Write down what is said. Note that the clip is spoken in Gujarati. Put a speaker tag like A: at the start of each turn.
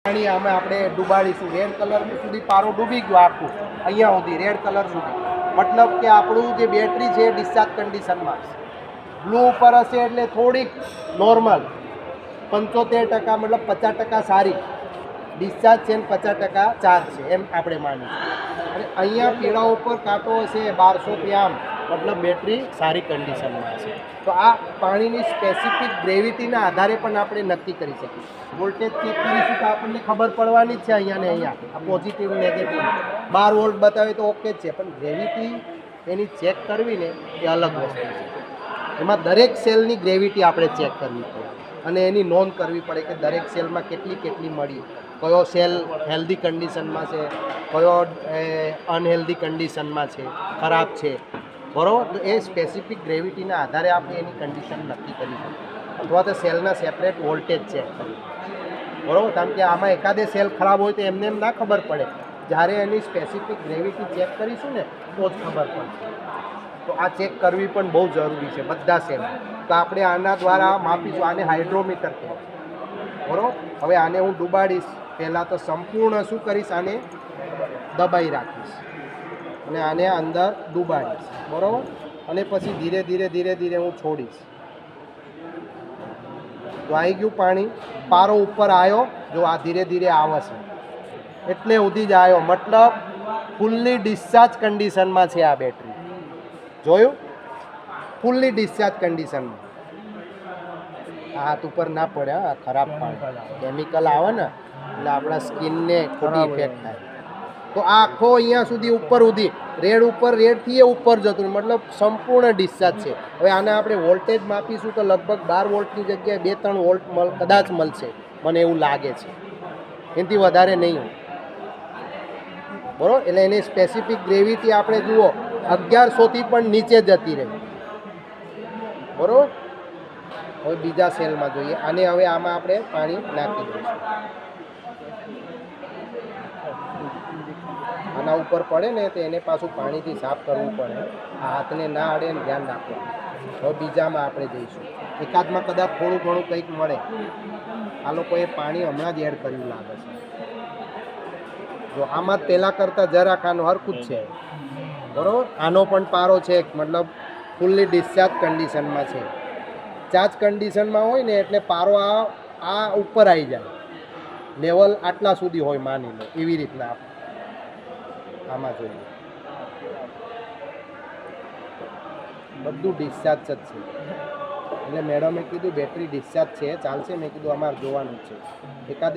A: પાણી આમાં આપણે ડૂબાડીશું. રેડ કલર સુધી પારો ડૂબી ગયો આખું, અહીંયા સુધી રેડ કલર સુધી. મતલબ કે આપણું જે બેટરી છે ડિસ્ચાર્જ કન્ડિશનમાં. બ્લુ ઉપર હશે એટલે થોડીક નોર્મલ, 75% મતલબ 50% સારી ડિસ્ચાર્જ છે ને 50% ચાર્જ છે એમ આપણે માનીશું. અને અહીંયા પીળા ઉપર કાંટો હશે 1200 આમ, મતલબ બેટરી સારી કન્ડિશનમાં હશે. તો આ પાણીની સ્પેસિફિક ગ્રેવિટીના આધારે પણ આપણે નક્કી કરી શકીએ. વોલ્ટેજ ચેક કરીશું તો આપણને ખબર પડવાની જ છે અહીંયા ને અહીંયા, આ પોઝિટિવ નેગેટિવ. 12 વોલ્ટ બતાવે તો ઓકે જ છે, પણ ગ્રેવિટી એની ચેક કરવી ને એ અલગ વસ્તુ છે. એમાં દરેક સેલની ગ્રેવિટી આપણે ચેક કરવી પડે અને એની નોંધ કરવી પડે કે દરેક સેલમાં કેટલી મળી, કયો સેલ હેલ્ધી કન્ડિશનમાં છે, કયો અનહેલ્ધી કન્ડિશનમાં છે, ખરાબ છે, બરાબર. તો એ સ્પેસિફિક ગ્રેવિટીના આધારે આપણે એની કન્ડિશન નક્કી કરી શકીએ, અથવા તો સેલના સેપરેટ વોલ્ટેજ ચેક કરીએ, બરાબર. કારણ કે આમાં એકાદે સેલ ખરાબ હોય તો એમને એમ ના ખબર પડે, જ્યારે એની સ્પેસિફિક ગ્રેવિટી ચેક કરીશું ને તો જ ખબર પડશે. તો આ ચેક કરવી પણ બહુ જરૂરી છે બધા સેલ. તો આપણે આના દ્વારા માપીશું. આને હાઇડ્રોમીટર કહેવાય, બરાબર. હવે આને હું ડૂબાડીશ. પહેલાં તો સંપૂર્ણ શું કરીશ, આને દબાઈ રાખીશ અને આને અંદર ડૂબાડીશ, બરાબર. અને પછી ધીરે ધીરે હું છોડીશ. તો આવી ગયું પાણી, પારો ઉપર આવ્યો. જો આ ધીરે ધીરે આવે છે એટલે સુધી જ આવ્યો, મતલબ ફૂલ્લી ડિસ્ચાર્જ કન્ડિશનમાં છે આ બેટરી. જોયું, ફૂલ્લી ડિસ્ચાર્જ કન્ડિશનમાં. હાથ ઉપર ના પડે, આ ખરાબ પાણી કેમિકલ આવે ને એટલે આપણા સ્કિનને ખોટી ઇફેક્ટ થાય. તો આ આખો અહીંયા સુધી ઉપર સુધી રેડ ઉપર, રેડથી એ ઉપર જતું, મતલબ સંપૂર્ણ ડિસ્ચાર્જ છે. હવે આને આપણે વોલ્ટેજ માપીશું તો લગભગ 12 વોલ્ટની જગ્યાએ 2-3 વોલ્ટ કદાચ મળશે, મને એવું લાગે છે. એનાથી વધારે નહીં હોય, બરાબર. એટલે એની સ્પેસિફિક ગ્રેવિટી આપણે જુઓ 1100થી પણ નીચે જતી રહી, બરાબર. હવે બીજા સેલમાં જોઈએ. અને હવે આમાં આપણે પાણી નાખી દઈશું. આના ઉપર પડે ને તો એને પાછું પાણીથી સાફ કરવું પડે. આ હાથને ના અડે ને ધ્યાન રાખવાનું. હવે બીજામાં આપણે જઈશું. એકાદમાં કદાચ થોડું ઘણું કંઈક મળે. આ લોકોએ પાણી હમણાં જ એડ કર્યું લાગે છે. જો આમાં જ પહેલાં કરતાં જરાક આનો હરખું જ છે, બરાબર. આનો પણ પારો છે, મતલબ ફૂલ્લી ડિસ્ચાર્જ કન્ડિશનમાં છે. ચાર્જ કન્ડિશનમાં હોય ને એટલે પારો આ ઉપર આવી જાય, લેવલ આટલા સુધી હોય માની લો. એવી રીતના આમાં જોઈએ બધું ડિસ્ચાર્જ જ છે. એટલે મેડમે કીધું બેટરી ડિસ્ચાર્જ છે, ચાલશે. મેં કીધું અમારે જોવાનું જ છે. એકાદ